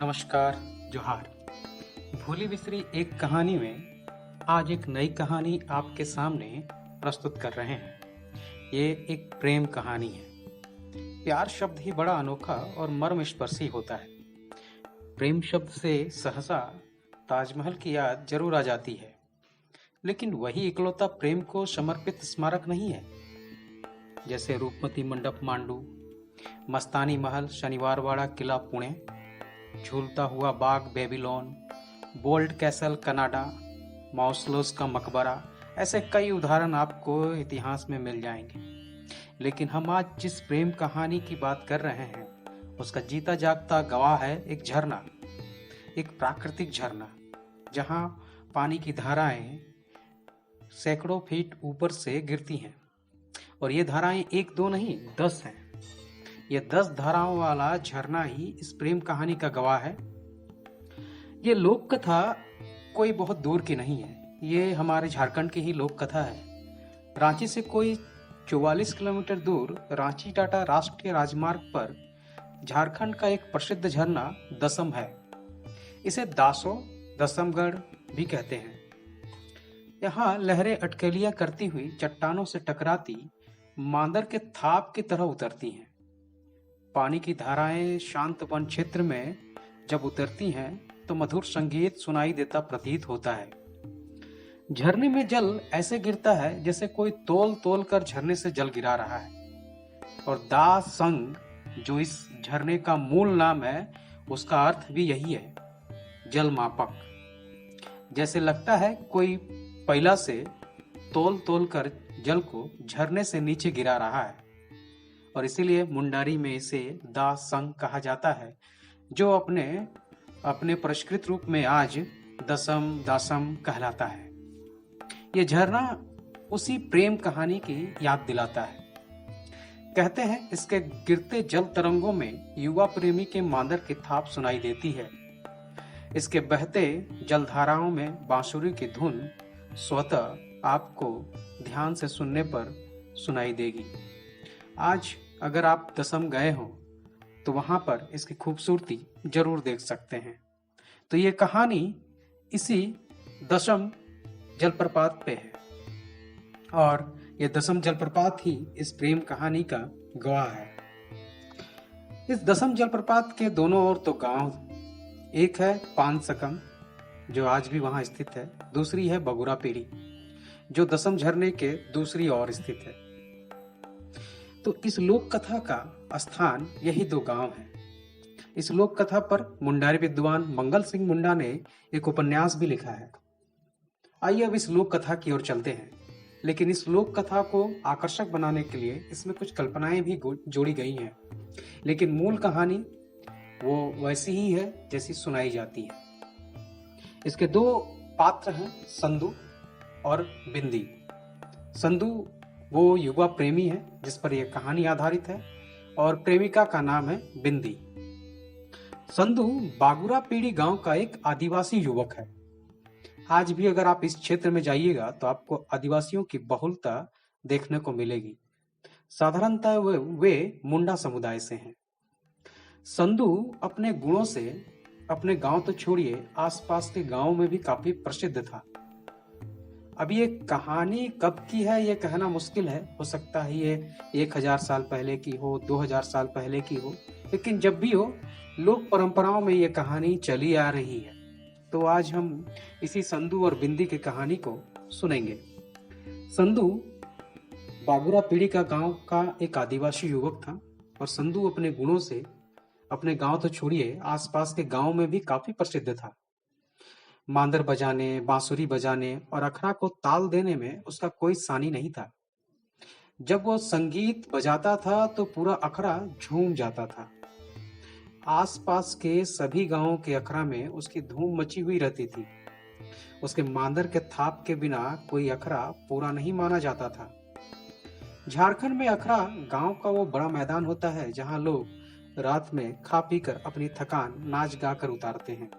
नमस्कार, जोहार। भूली बिसरी एक कहानी में आज एक नई कहानी आपके सामने प्रस्तुत कर रहे हैं। ये एक प्रेम कहानी है। प्यार शब्द ही बड़ा अनोखा और मर्मस्पर्शी होता है। प्रेम शब्द से सहसा ताजमहल की याद जरूर आ जाती है, लेकिन वही इकलौता प्रेम को समर्पित स्मारक नहीं है। जैसे रूपमती मंडप मांडू, मस्तानी महल शनिवारवाड़ा किला पुणे, झूलता हुआ बाग बेबीलोन, बोल्ड कैसल कनाडा, माउसलोस का मकबरा, ऐसे कई उदाहरण आपको इतिहास में मिल जाएंगे। लेकिन हम आज जिस प्रेम कहानी की बात कर रहे हैं उसका जीता जागता गवाह है एक झरना, एक प्राकृतिक झरना, जहां पानी की धाराएं सैकड़ों फीट ऊपर से गिरती हैं। और ये धाराएं एक दो नहीं 10 हैं। ये 10 धाराओं वाला झरना ही इस प्रेम कहानी का गवाह है। ये लोक कथा कोई बहुत दूर की नहीं है, ये हमारे झारखंड की ही लोक कथा है। रांची से कोई 44 किलोमीटर दूर रांची टाटा राष्ट्रीय राजमार्ग पर झारखंड का एक प्रसिद्ध झरना दसम है। इसे दासो दसमगढ़ भी कहते हैं। यहाँ लहरें अटकलियां करती हुई चट्टानों से टकराती मांदर के थाप की तरह उतरती हैं। पानी की धाराएं शांत वन क्षेत्र में जब उतरती हैं तो मधुर संगीत सुनाई देता प्रतीत होता है। झरने में जल ऐसे गिरता है जैसे कोई तोल तोल कर झरने से जल गिरा रहा है। और दा संग, जो इस झरने का मूल नाम है, उसका अर्थ भी यही है, जल मापक। जैसे लगता है कोई पैला से तोल तोल कर जल को झरने से नीचे गिरा रहा है। और इसीलिए मुंडारी में इसे दा संग कहा जाता है, जो अपने परिष्कृत रूप में आज दसम दासम कहलाता है। ये झरना उसी प्रेम कहानी की याद दिलाता है। कहते हैं इसके गिरते जल तरंगों में युवा प्रेमी के मांदर की थाप सुनाई देती है। इसके बहते जलधाराओं में बांसुरी की धुन स्वतः आपको ध्यान से सुनने पर सुनाई देगी। आज अगर आप दसम गए हो तो वहां पर इसकी खूबसूरती जरूर देख सकते हैं। तो ये कहानी इसी दसम जलप्रपात पे है, और ये दसम जलप्रपात ही इस प्रेम कहानी का गवाह है। इस दसम जलप्रपात के दोनों ओर तो गांव, एक है पानसकम जो आज भी वहां स्थित है, दूसरी है बगुरा पीढ़ी जो दसम झरने के दूसरी ओर स्थित है। तो इस लोक कथा का स्थान यही दो गांव हैं। इस लोक कथा पर मुंडारी विद्वान मंगल सिंह मुंडा ने एक उपन्यास भी लिखा है। आइए अब इस लोक कथा की ओर चलते हैं। लेकिन इस लोक कथा को आकर्षक बनाने के लिए इसमें कुछ कल्पनाएं भी जोड़ी गई हैं। लेकिन मूल कहानी वो वैसी ही है जैसी सुनाई जाती है। इसके दो पात्र हैं, संधू और बिंदी। संधू वो युवा प्रेमी है जिस पर यह कहानी आधारित है, और प्रेमिका का नाम है बिंदी। संधू बागुरा पीढ़ी गांव का एक आदिवासी युवक है। आज भी अगर आप इस क्षेत्र में जाइएगा तो आपको आदिवासियों की बहुलता देखने को मिलेगी। साधारणतः वे मुंडा समुदाय से हैं। संधू अपने गुणों से अपने गांव तो छोड़िए, आसपास के गांवों में भी काफी प्रसिद्ध था। अब ये कहानी कब की है ये कहना मुश्किल है। हो सकता है ये 1000 साल पहले की हो, 2000 साल पहले की हो, लेकिन जब भी हो, लोक परंपराओं में ये कहानी चली आ रही है। तो आज हम इसी संधू और बिंदी की कहानी को सुनेंगे। संधू बागुरा पीढ़ी का गांव का एक आदिवासी युवक था, और संधू अपने गुणों से अपने गांव तो छोड़िए, आसपास के गांव में भी काफी प्रसिद्ध था। मांदर बजाने, बांसुरी बजाने और अखड़ा को ताल देने में उसका कोई सानी नहीं था। जब वो संगीत बजाता था तो पूरा अखड़ा झूम जाता था। आसपास के सभी गांवों के अखड़ा में उसकी धूम मची हुई रहती थी। उसके मांदर के थाप के बिना कोई अखड़ा पूरा नहीं माना जाता था। झारखंड में अखड़ा गांव का वो बड़ा मैदान होता है जहां लोग रात में खा पी कर अपनी थकान नाच गा कर उतारते हैं।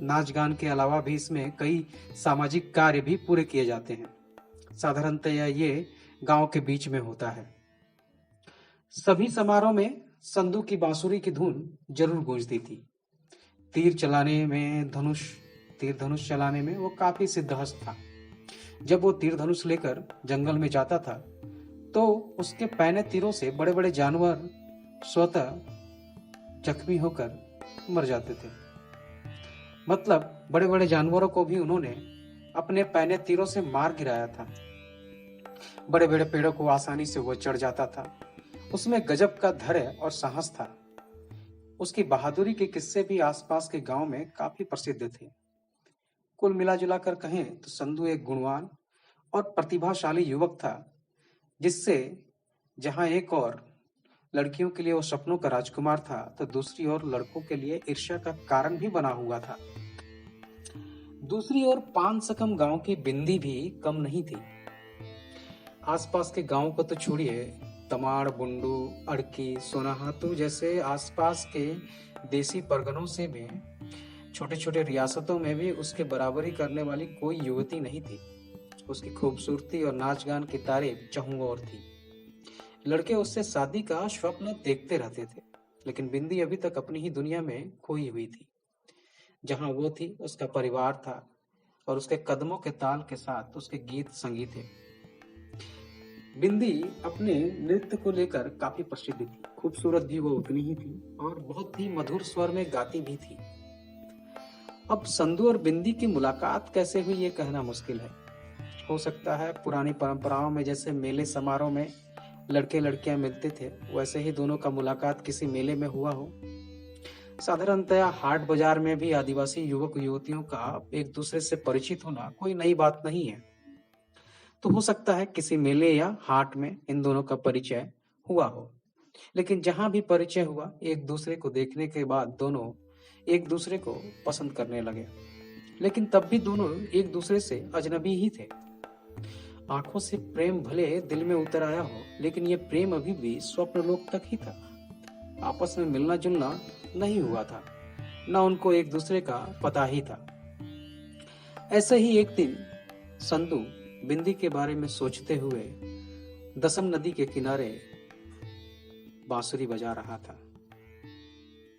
नाच गान के अलावा भी इसमें कई सामाजिक कार्य भी पूरे किए जाते हैं। साधारणतया ये गांव के बीच में होता है। सभी समारोह में संधू की बांसुरी की धुन जरूर गूंजती थी। तीर धनुष चलाने में वो काफी सिद्धहस्त था। जब वो तीर धनुष लेकर जंगल में जाता था तो उसके पहने तीरों से बड़े बड़े जानवर स्वतः जख्मी होकर मर जाते थे। मतलब बड़े बड़े जानवरों को भी उन्होंने अपने पहने तीरों से मार गिराया था। बड़े बड़े पेड़ों को आसानी से वो चढ़ जाता था। उसमें गजब का धैर्य और साहस था। उसकी बहादुरी के किस्से भी आसपास के गांव में काफी प्रसिद्ध थे। कुल मिला कर कहें तो संधू एक गुणवान और प्रतिभाशाली युवक था, जिससे जहां एक और लड़कियों के लिए वो सपनों का राजकुमार था, तो दूसरी ओर लड़कों के लिए ईर्ष्या का कारण भी बना हुआ था। दूसरी ओर पान सकम गांव की बिंदी भी कम नहीं थी। आसपास के गांव को तो छोड़िए, तमाड़, बुंडू, अड़की, सोनाहातू जैसे आसपास के देसी परगनों से भी छोटे छोटे रियासतों में भी उसके बराबरी करने वाली कोई युवती नहीं थी। उसकी खूबसूरती और नाच गान की तारीफ चहुं ओर थी। लड़के उससे शादी का स्वप्न देखते रहते थे, लेकिन बिंदी अभी तक अपनी ही दुनिया में खोई हुई थी। जहां वो थी उसका परिवार था और उसके कदमों के ताल के साथ उसके गीत संगीत थे। बिंदी अपने नृत्य को लेकर काफी प्रसिद्ध थी। खूबसूरत भी वो उतनी ही थी और बहुत ही मधुर स्वर में गाती भी थी। अब संधू और बिंदी की मुलाकात कैसे हुई ये कहना मुश्किल है। हो सकता है पुरानी परंपराओं में जैसे मेले समारोह में लड़के लड़कियां मिलते थे, वैसे ही दोनों का मुलाकात किसी मेले में हुआ हो। साधारणतया हाट बाजार में भी आदिवासी युवक युवतियों का एक दूसरे से परिचित होना कोई नई बात नहीं है। तो हो सकता है किसी मेले या हाट में इन दोनों का परिचय हुआ हो। लेकिन जहां भी परिचय हुआ, एक दूसरे को देखने के बाद दोनों एक दूसरे को पसंद करने लगे। लेकिन तब भी दोनों एक दूसरे से अजनबी ही थे। आंखों से प्रेम भले दिल में उतर आया हो, लेकिन ये प्रेम अभी भी स्वप्न लोक तक ही था। आपस में मिलना जुलना नहीं हुआ था, न उनको एक दूसरे का पता ही था। ऐसे ही एक दिन संधू बिंदी के बारे में सोचते हुए दसम नदी के किनारे बांसुरी बजा रहा था।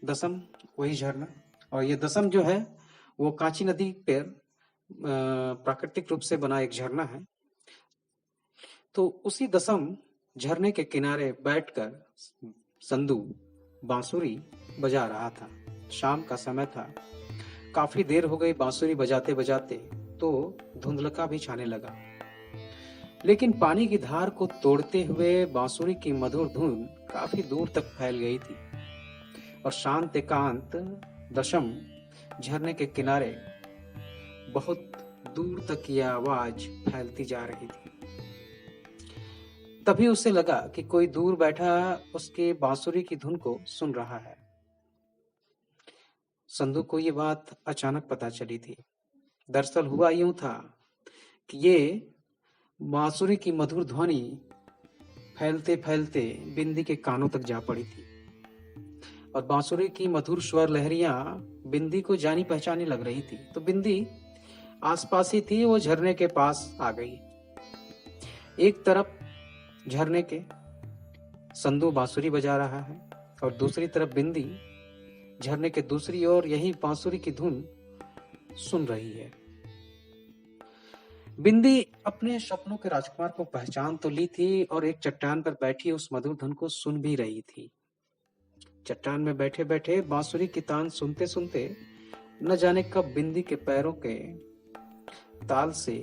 दसम वही झरना, और ये दसम जो है वो कांची नदी पर प्राकृतिक रूप से बना एक झरना है। तो उसी दसम झरने के किनारे बैठकर संधू बांसुरी बजा रहा था। शाम का समय था। काफी देर हो गई बांसुरी बजाते बजाते, तो धुंधलका भी छाने लगा। लेकिन पानी की धार को तोड़ते हुए बांसुरी की मधुर धुन काफी दूर तक फैल गई थी और शांत एकांत दशम झरने के किनारे बहुत दूर तक यह आवाज फैलती जा रही थी। तभी उसे लगा कि कोई दूर बैठा उसके बांसुरी की धुन को सुन रहा है। संधू को ये बात अचानक पता चली थी। दरअसल हुआ यूं था कि ये बांसुरी की मधुर ध्वनि फैलते फैलते बिंदी के कानों तक जा पड़ी थी और बांसुरी की मधुर स्वर लहरियां बिंदी को जानी पहचानी लग रही थी। तो बिंदी आसपास ही थी, वो झरने के पास आ गई। एक तरफ झरने के संधू बांसुरी बजा रहा है और दूसरी तरफ बिंदी झरने के दूसरी ओर यही बांसुरी की धुन सुन रही है। बिंदी अपने सपनों के राजकुमार को पहचान तो ली थी और एक चट्टान पर बैठी उस मधुर धुन को सुन भी रही थी। चट्टान में बैठे बैठे बांसुरी की तान सुनते सुनते न जाने कब बिंदी के पैरों के ताल से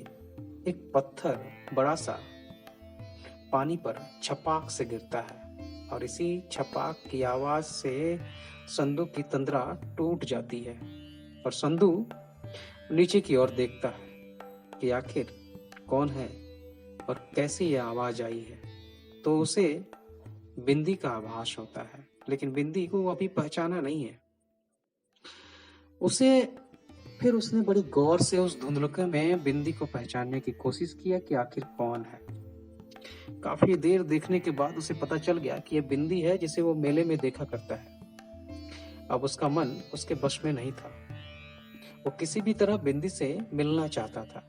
एक पत्थर बड़ा सा पानी पर छपाक से गिरता है और इसी छपाक की आवाज से संधू की तंद्रा टूट जाती है और संधू नीचे की ओर देखता है कि आखिर कौन है और कैसी यह आवाज आई है। तो उसे बिंदी का आभास होता है, लेकिन बिंदी को अभी पहचाना नहीं है। फिर उसने बड़ी गौर से उस धुंधलके में बिंदी को पहचानने की कोशिश किया कि आखिर कौन है। काफी देर देखने के बाद उसे पता चल गया कि यह बिंदी है जिसे वो मेले में देखा करता है। अब उसका मन उसके बस में नहीं था। वो किसी भी तरह बिंदी से मिलना चाहता था।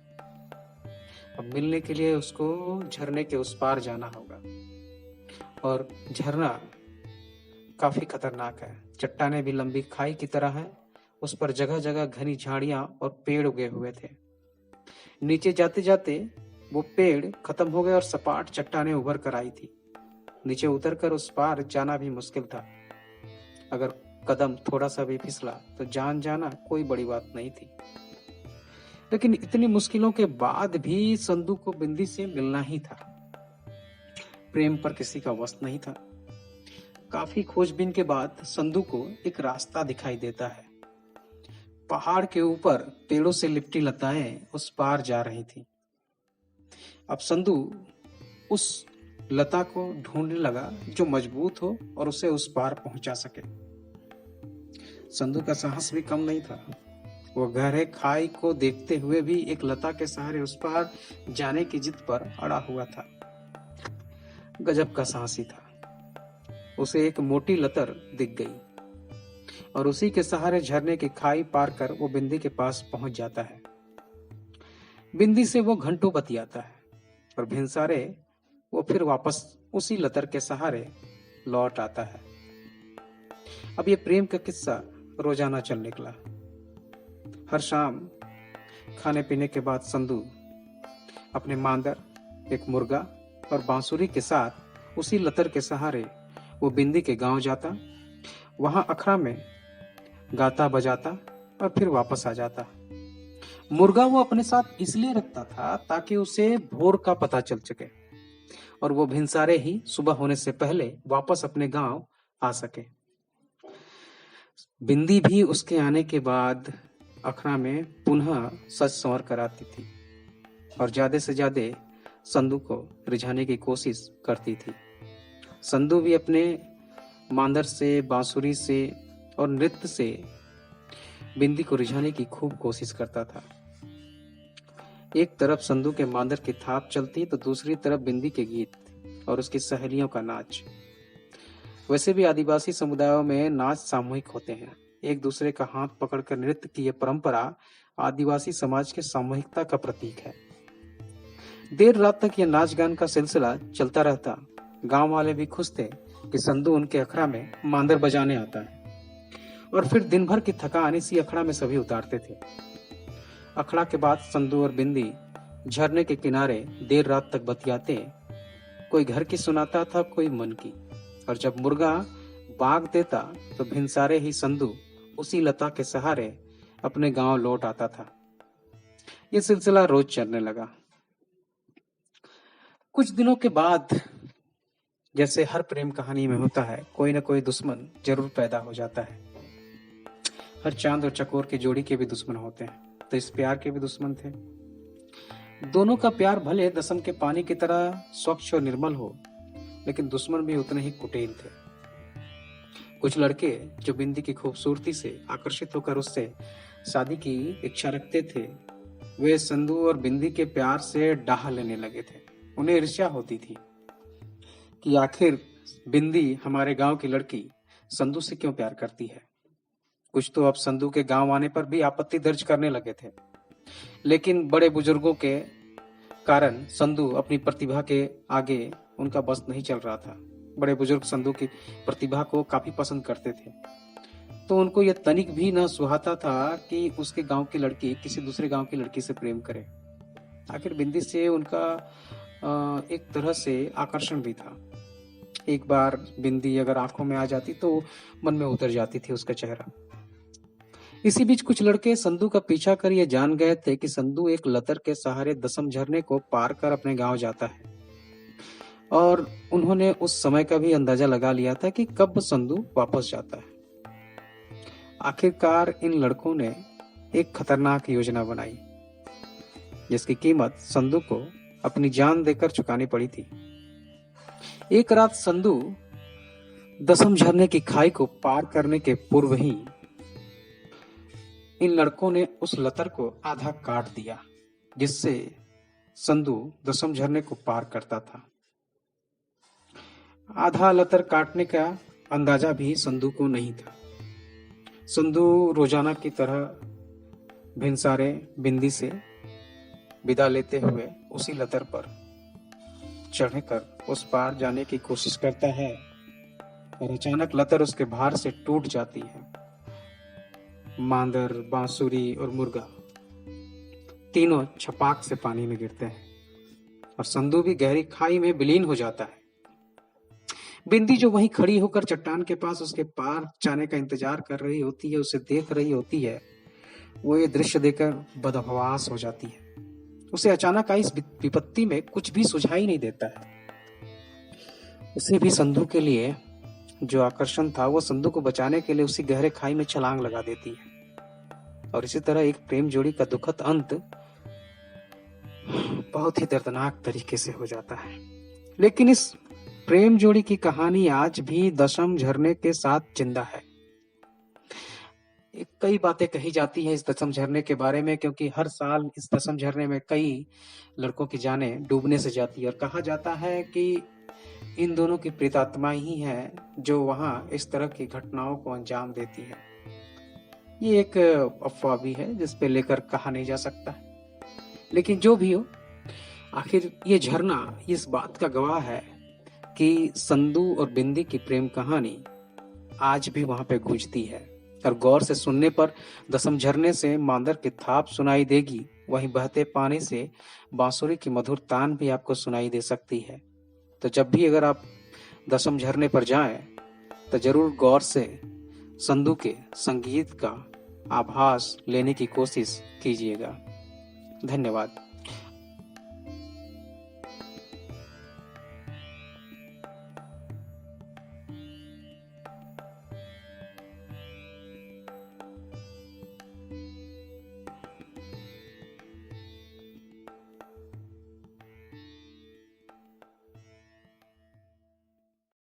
अब मिलने के लिए उसको झरने के उस पार जाना होगा और झरना काफी खतरनाक है। चट्टानें भी लंबी खाई की तरह है उस पर जगह जगह घनी झाड़ियां और पेड़ उगे हुए थे। नीचे जाते जाते वो पेड़ खत्म हो गए और सपाट चट्टानें उभर कर आई थी। नीचे उतरकर उस पार जाना भी मुश्किल था। अगर कदम थोड़ा सा भी फिसला तो जान जाना कोई बड़ी बात नहीं थी। लेकिन इतनी मुश्किलों के बाद भी संधू को बिंदी से मिलना ही था। प्रेम पर किसी का वश नहीं था। काफी खोजबीन के बाद संधू को एक रास्ता दिखाई देता है। पहाड़ के ऊपर पेड़ों से लिपटी लताएं उस पार जा रही थी। अब संधू उस लता को ढूंढने लगा जो मजबूत हो और उसे उस पार पहुंचा सके। संधू का साहस भी कम नहीं था। वो गहरे खाई को देखते हुए भी एक लता के सहारे उस पार जाने की जिद पर अड़ा हुआ था। गजब का साहसी था। उसे एक मोटी लतर दिख गई और उसी के सहारे झरने की खाई पार कर वो बिंदी के पास पहुंच जाता है। बिंदी से वो घंटों बतियाता है और भिनसारे वो फिर वापस उसी लतर के सहारे लौट आता है। अब ये प्रेम का किस्सा रोजाना चल निकला। हर शाम खाने पीने के बाद संधू अपने मांदर, एक मुर्गा और बांसुरी के साथ उसी लतर के सहारे वो बिंदी के गांव जाता। वहां अखड़ा में गाता बजाता और फिर वापस आ जाता। मुर्गा वो अपने साथ इसलिए रखता था ताकि उसे भोर का पता चल सके और वो भिनसारे ही सुबह होने से पहले वापस अपने गांव आ सके। बिंदी भी उसके आने के बाद अखड़ा में पुनः सज संवर कर आती थी और ज्यादा से ज्यादा संधू को रिझाने की कोशिश करती थी। संधू भी अपने मांदर से, बांसुरी से और नृत्य से बिंदी को रिझाने की खूब कोशिश करता था। एक तरफ संधू के मांदर की थाप चलती तो दूसरी तरफ बिंदी के गीत और उसकी सहेलियों का नाच। वैसे भी आदिवासी समुदायों में नाच सामूहिक होते हैं। एक दूसरे का हाथ पकड़कर नृत्य की यह परंपरा आदिवासी समाज के सामूहिकता का प्रतीक है। देर रात तक यह नाच गान का सिलसिला चलता रहता। गांव वाले भी खुश थे कि संधू उनके अखड़ा में मांदर बजाने आता है और फिर दिन भर की थकान इसी अखड़ा में सभी उतारते थे। अखड़ा के बाद संधू और बिंदी झरने के किनारे देर रात तक बतियाते। कोई घर की सुनाता था, कोई मन की। और जब मुर्गा बाग देता तो भिनसारे ही संधू उसी लता के सहारे अपने गांव लौट आता था। यह सिलसिला रोज चलने लगा। कुछ दिनों के बाद, जैसे हर प्रेम कहानी में होता है, कोई ना कोई दुश्मन जरूर पैदा हो जाता है। हर चांद और चकोर की जोड़ी के भी दुश्मन होते हैं, तो इस प्यार के भी दुश्मन थे। दोनों का प्यार भले दसम के पानी की तरह स्वच्छ और निर्मल हो, लेकिन दुश्मन भी उतने ही कुटिल थे। कुछ लड़के जो बिंदी की खूबसूरती से आकर्षित होकर उससे शादी की इच्छा रखते थे, वे संधू और बिंदी के प्यार से डाह लेने लगे थे। उन्हें ईर्ष्या होती थी कि आखिर बिंदी हमारे गांव की लड़की संधू से क्यों प्यार करती है। कुछ तो अब संधू के गांव आने पर भी आपत्ति दर्ज करने लगे थे, लेकिन बड़े बुजुर्गों के कारण संधू अपनी प्रतिभा के आगे उनका बस नहीं चल रहा था। बड़े बुजुर्ग संधू की प्रतिभा को काफी पसंद करते थे, तो उनको यह तनिक भी न सुहाता था कि उसके गांव की लड़की किसी दूसरे गांव की लड़की से प्रेम करे। आखिर बिंदी से उनका एक तरह से आकर्षण भी था। एक बार बिंदी अगर आंखों में आ जाती तो मन में उतर जाती थी उसका चेहरा। इसी बीच कुछ लड़के संधू का पीछा कर ये जान गए थे कि संधू एक लतर के सहारे दसम झरने को पार कर अपने गांव जाता है, और उन्होंने उस समय का भी अंदाजा लगा लिया था कि कब संधू वापस जाता है। आखिरकार इन लड़कों ने एक खतरनाक योजना बनाई, जिसकी कीमत संधू को अपनी जान देकर चुकानी पड़ी थी। एक रात संधू दसम झरने की खाई को पार करने के पूर्व ही इन लड़कों ने उस लतर को आधा काट दिया, जिससे संधू दसम झरने को पार करता था। आधा लतर काटने का अंदाजा भी संधू को नहीं था। संधू रोजाना की तरह भिनसारे बिंदी से विदा लेते हुए उसी लतर पर चढ़कर उस पार जाने की कोशिश करता है, और अचानक लतर उसके भार से टूट जाती है। मांदर, बांसुरी और मुर्गा तीनों छपाक से पानी में गिरते हैं और संदू भी गहरी खाई में विलीन हो जाता है। बिंदी जो वहीं खड़ी होकर चट्टान के पास उसके पार जाने का इंतजार कर रही होती है, उसे देख रही होती है, वो ये दृश्य देखकर बदहवास हो जाती है। उसे अचानक आई इस विपत्ति में कुछ भी सुझाई नहीं देता है। उसे भी संधू के लिए जो आकर्षण था वो संधू को बचाने के लिए उसी गहरे खाई में छलांग लगा देती है। और इसी तरह एक प्रेम जोड़ी का दुखद अंत बहुत ही दर्दनाक तरीके से हो जाता है। लेकिन इस प्रेम जोड़ी की कहानी आज भी दशम झरने के साथ जिंदा है। कई बातें कही जाती हैं इस दशम झरने के बारे में, क्योंकि हर साल इस दशम झरने में कई लड़कों की जानें डूबने से जाती है और कहा जाता है कि इन दोनों की प्रेतात्मा ही है जो वहां इस तरह की घटनाओं को अंजाम देती है। ये एक अफवाह भी है जिस पे लेकर कहा नहीं जा सकता, लेकिन जो भी हो, आखिर ये झरना इस बात का गवाह है कि संधू और बिंदी की प्रेम कहानी आज भी वहां पे गूंजती है। और गौर से सुनने पर दशम झरने से मांदर की थाप सुनाई देगी, वहीं बहते पानी से बांसुरी की मधुर तान भी आपको सुनाई दे सकती है। तो जब भी अगर आप दशम झरने पर जाएं तो जरूर गौर से संधू के संगीत का आभास लेने की कोशिश कीजिएगा। धन्यवाद।